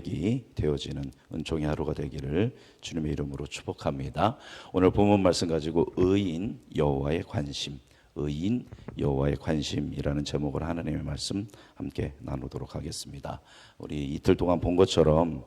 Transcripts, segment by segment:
고백이 되어지는 은총의 하루가 되기를 주님의 이름으로 축복합니다. 오늘 본문 말씀 가지고 의인 여호와의 관심, 의인 여호와의 관심이라는 제목으로 하나님의 말씀 함께 나누도록 하겠습니다. 우리 이틀 동안 본 것처럼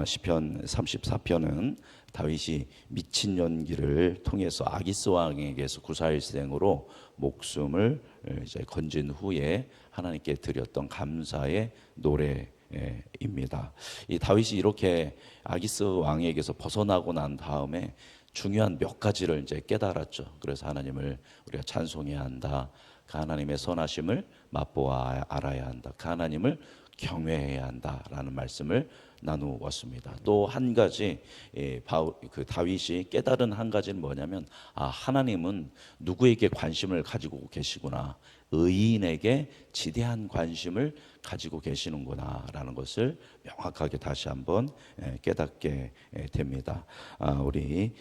시편 34편은 다윗이 미친 연기를 통해서 아기스 왕에게서 구사일생으로 목숨을 이제 건진 후에 하나님께 드렸던 감사의 노래입니다. 이 다윗이 이렇게 아기스 왕에게서 벗어나고 난 다음에 중요한 몇 가지를 이제 깨달았죠. 그래서 하나님을 우리가 찬송해야 한다. 그 하나님의 선하심을 맛보아 알아야 한다. 그 하나님을 경외해야 한다라는 말씀을 나누었습니다. 또 한 가지 그 다윗이 깨달은 한 가지는 뭐냐면 하나님은 누구에게 관심을 가지고 계시구나. 의인에게 지대한 관심을 가지고 계시는구나라는 것을 명확하게 다시 한번 깨닫게 됩니다. 우리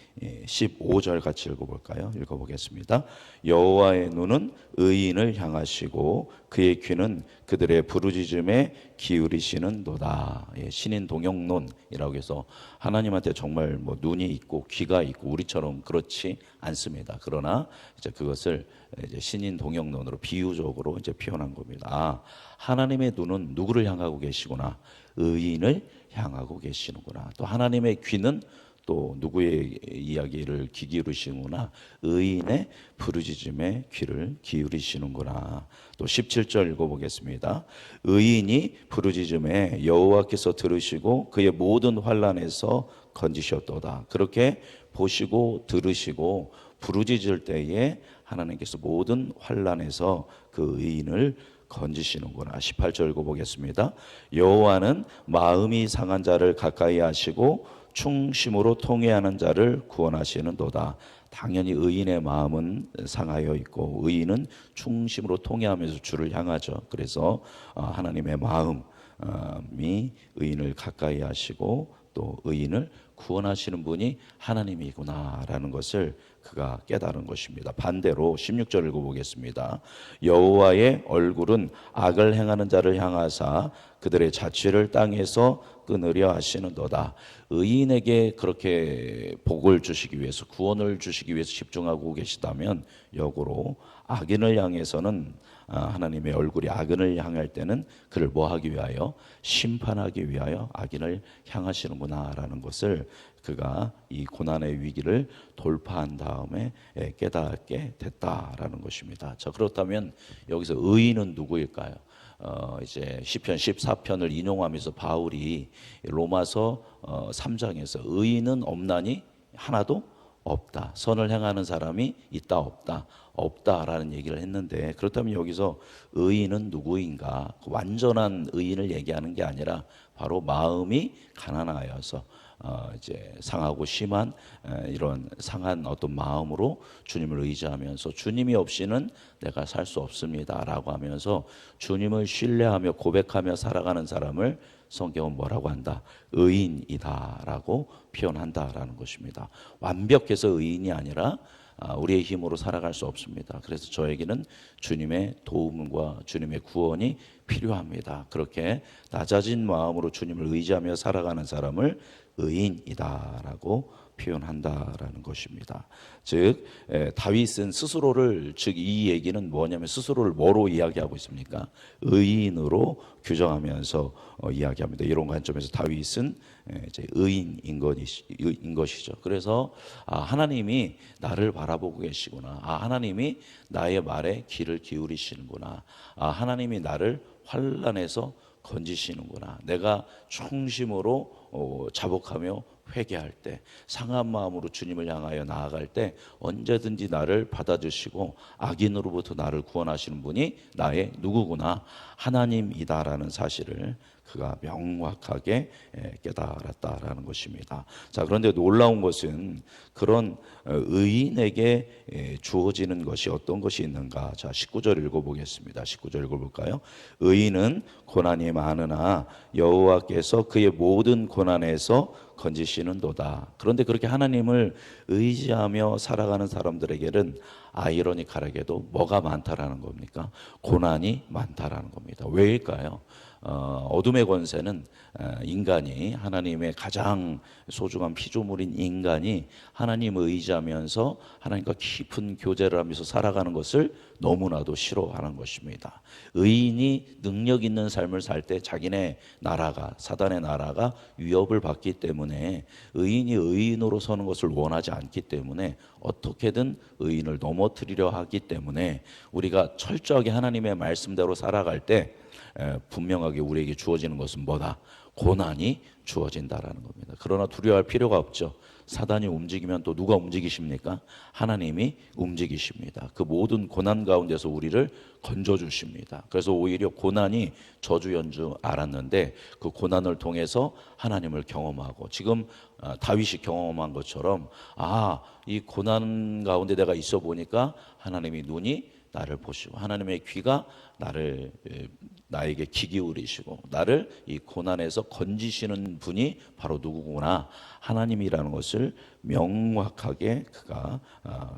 15절 같이 읽어볼까요? 읽어보겠습니다. 여호와의 눈은 의인을 향하시고 그의 귀는 그들의 부르짖음에 기울이시는도다. 신인 동영론이라고 해서 하나님한테 정말 뭐 눈이 있고 귀가 있고 우리처럼 그렇지 않습니다. 그러나 이제 그것을 이제 신인 동영론으로 비유적으로 이제 표현한 겁니다. 하나님의 눈은 누구를 향하고 계시구나. 의인을 향하고 계시는구나. 또 하나님의 귀는 또 누구의 이야기를 귀 기울이시는구나. 의인의 부르짖음에 귀를 기울이시는구나. 또 17절 읽어보겠습니다. 의인이 부르짖음에 여호와께서 들으시고 그의 모든 환난에서 건지셨도다. 그렇게 보시고 들으시고 부르짖을 때에 하나님께서 모든 환난에서 그 의인을 건지시는구나. 18절 읽어보겠습니다. 여호와는 마음이 상한 자를 가까이 하시고 충심으로 통회하는 자를 구원하시는도다. 당연히 의인의 마음은 상하여 있고 의인은 충심으로 통회하면서 주를 향하죠. 그래서 하나님의 마음이 의인을 가까이 하시고 또 의인을 구원하시는 분이 하나님이구나라는 것을 그가 깨달은 것입니다. 반대로 16절 읽어보겠습니다. 여호와의 얼굴은 악을 행하는 자를 향하사 그들의 자취를 땅에서 끊으려 하시는도다. 의인에게 그렇게 복을 주시기 위해서 구원을 주시기 위해서 집중하고 계시다면 역으로 악인을 향해서는 하나님의 얼굴이 악인을 향할 때는 그를 뭐하기 위하여? 심판하기 위하여 악인을 향하시는구나라는 것을 그가 이 고난의 위기를 돌파한 다음에 깨닫게 됐다라는 것입니다. 자, 그렇다면 여기서 의인은 누구일까요? 이제 시편 14편을 인용하면서 바울이 로마서 3장에서 의인은 없나니 하나도 없다. 선을 행하는 사람이 있다 없다라는 얘기를 했는데, 그렇다면 여기서 의인은 누구인가? 완전한 의인을 얘기하는 게 아니라 바로 마음이 가난하여서 이제 상하고 심한 이런 상한 어떤 마음으로 주님을 의지하면서 주님이 없이는 내가 살 수 없습니다라고 하면서 주님을 신뢰하며 고백하며 살아가는 사람을 성경은 뭐라고 한다? 의인이다라고 표현한다라는 것입니다. 완벽해서 의인이 아니라 우리의 힘으로 살아갈 수 없습니다. 그래서 저에게는 주님의 도움과 주님의 구원이 필요합니다. 그렇게 낮아진 마음으로 주님을 의지하며 살아가는 사람을 의인이다라고 표현한다라는 것입니다. 즉 다윗은 스스로를, 즉 이 얘기는 뭐냐면 스스로를 뭐로 이야기하고 있습니까? 의인으로 규정하면서 이야기합니다. 이런 관점에서 다윗은 이제 의인인 것이죠. 그래서 하나님이 나를 바라보고 계시구나. 하나님이 나의 말에 귀를 기울이시는구나. 하나님이 나를 환난에서 건지시는구나. 내가 충심으로 자복하며 회개할 때, 상한 마음으로 주님을 향하여 나아갈 때 언제든지 나를 받아주시고 악인으로부터 나를 구원하시는 분이 나의 누구구나, 하나님이다라는 사실을 그가 명확하게 깨달았다라는 것입니다. 자, 그런데 놀라운 것은 그런 의인에게 주어지는 것이 어떤 것이 있는가? 자, 19절 읽어보겠습니다. 19절 읽어볼까요? 의인은 고난이 많으나 여호와께서 그의 모든 고난에서 건지시는도다. 그런데 그렇게 하나님을 의지하며 살아가는 사람들에게는 아이러니컬하게도 뭐가 많다라는 겁니까? 고난이 많다라는 겁니다. 왜일까요? 어둠의 권세는 인간이 하나님의 가장 소중한 피조물인 인간이 하나님을 의지하면서 하나님과 깊은 교제를 하면서 살아가는 것을 너무나도 싫어하는 것입니다. 의인이 능력 있는 삶을 살 때 자기네 나라가 사단의 나라가 위협을 받기 때문에 의인이 의인으로 서는 것을 원하지 않기 때문에 어떻게든 의인을 넘어뜨리려 하기 때문에 우리가 철저하게 하나님의 말씀대로 살아갈 때 분명하게 우리에게 주어지는 것은 뭐다? 고난이 주어진다라는 겁니다. 그러나 두려워할 필요가 없죠. 사단이 움직이면 또 누가 움직이십니까? 하나님이 움직이십니다. 그 모든 고난 가운데서 우리를 건져주십니다. 그래서 오히려 고난이 저주연 줄 알았는데 그 고난을 통해서 하나님을 경험하고 지금 다윗이 경험한 것처럼 이 고난 가운데 내가 있어 보니까 하나님의 눈이 나를 보시고 하나님의 귀가 나에게 귀 기울이시고 나를 이 고난에서 건지시는 분이 바로 누구구나 하나님이라는 것을 명확하게 그가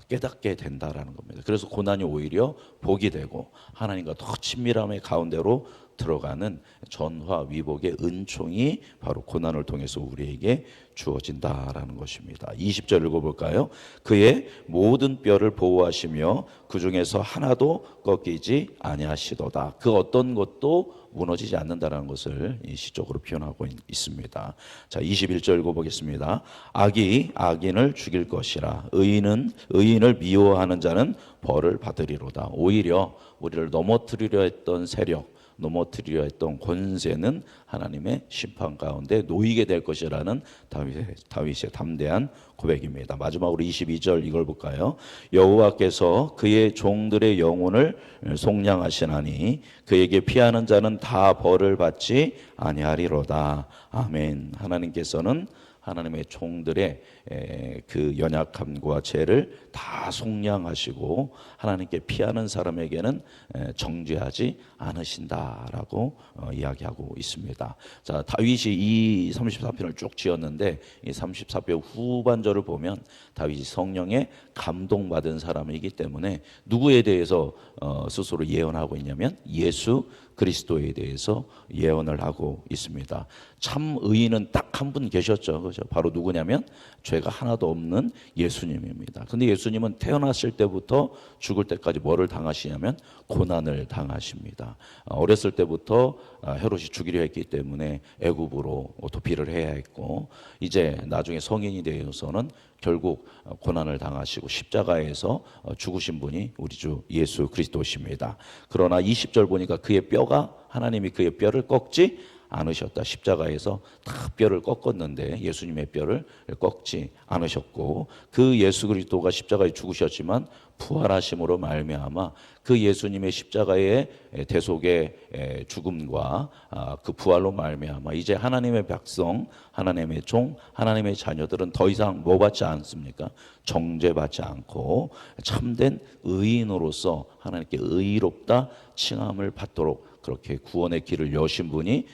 깨닫게 된다라는 겁니다. 그래서 고난이 오히려 복이 되고 하나님과 더 친밀함의 가운데로 들어가는 전화 위복의 은총이 바로 고난을 통해서 우리에게 주어진다라는 것입니다. 20절 읽어볼까요? 그의 모든 뼈를 보호하시며 그 중에서 하나도 꺾이지 아니하시도다. 그 어떤 것도 무너지지 않는다는 것을 시적으로 표현하고 있습니다. 자, 21절 읽어보겠습니다. 악이 악인을 죽일 것이라 의인을 미워하는 자는 벌을 받으리로다. 오히려 우리를 넘어뜨리려 했던 세력 넘어뜨리려 했던 권세는 하나님의 심판 가운데 놓이게 될 것이라는 다윗의 담대한 고백입니다. 마지막으로 22절 이걸 볼까요? 여호와께서 그의 종들의 영혼을 속량하시나니 그에게 피하는 자는 다 벌을 받지 아니하리로다. 아멘. 하나님께서는 하나님의 종들의 그 연약함과 죄를 다 속량하시고 하나님께 피하는 사람에게는 정죄하지 않으신다라고 이야기하고 있습니다. 자, 다윗이 이 34편을 쭉 지었는데 이 34편 후반절을 보면 다윗이 성령에 감동받은 사람이기 때문에 누구에 대해서 스스로 예언하고 있냐면 예수 그리스도에 대해서 예언을 하고 있습니다. 참 의인은 딱 한 분 계셨죠. 그렇죠? 바로 누구냐면 죄가 하나도 없는 예수님입니다. 근데 예수님은 태어났을 때부터 죽을 때까지 뭐를 당하시냐면 고난을 당하십니다. 어렸을 때부터 헤롯이 죽이려 했기 때문에 애굽으로 도피를 해야 했고 이제 나중에 성인이 되어서는 결국 고난을 당하시고 십자가에서 죽으신 분이 우리 주 예수 그리스도십니다. 그러나 20절 보니까 그의 뼈가 하나님이 그의 뼈를 꺾지 않으셨다. 십자가에서 다 뼈를 꺾었는데 예수님의 뼈를 꺾지 않으셨고 그 예수 그리스도가 십자가에 죽으셨지만 부활하심으로 말미암아 그 예수님의 십자가의 대속의 죽음과 그 부활로 말미암아 이제 하나님의 백성, 하나님의 종, 하나님의 자녀들은 더 이상 뭐 받지 않습니까? 정죄받지 않고 참된 의인으로서 하나님께 의롭다 칭함을 받도록 그렇게 구원의 길을 여신 분이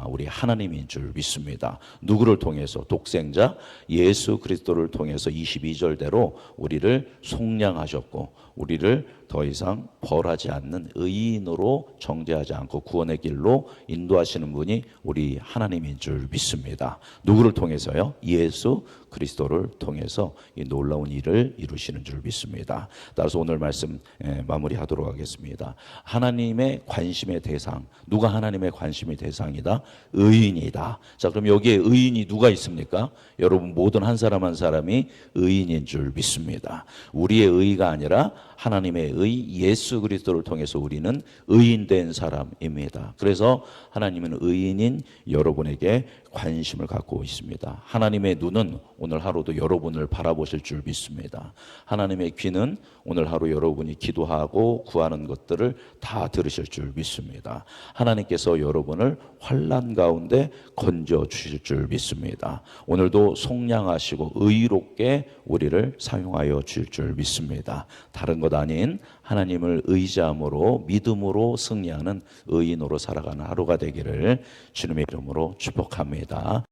우리 하나님인 줄 믿습니다. 누구를 통해서? 독생자 예수 그리스도를 통해서 22절대로 우리를 속량하셨고 우리를 더 이상 벌하지 않는 의인으로 정죄하지 않고 구원의 길로 인도하시는 분이 우리 하나님인 줄 믿습니다. 누구를 통해서요? 예수 그리스도를 통해서 이 놀라운 일을 이루시는 줄 믿습니다. 따라서 오늘 말씀 마무리하도록 하겠습니다. 하나님의 관심의 대상, 누가 하나님의 관심의 대상이다? 의인이다. 자, 그럼 여기에 의인이 누가 있습니까? 여러분 모든 한 사람 한 사람이 의인인 줄 믿습니다. 우리의 의가 아니라 하나님의 의 예수 그리스도를 통해서 우리는 의인된 사람입니다. 그래서 하나님은 의인인 여러분에게 관심을 갖고 있습니다. 하나님의 눈은 오늘 하루도 여러분을 바라보실 줄 믿습니다. 하나님의 귀는 오늘 하루 여러분이 기도하고 구하는 것들을 다 들으실 줄 믿습니다. 하나님께서 여러분을 환난 가운데 건져 주실 줄 믿습니다. 오늘도 속량하시고 의롭게 우리를 사용하여 주실 줄 믿습니다. 다른 것 아닌 하나님을 의지함으로 믿음으로 승리하는 의인으로 살아가는 하루가 되기를 주님의 이름으로 축복합니다.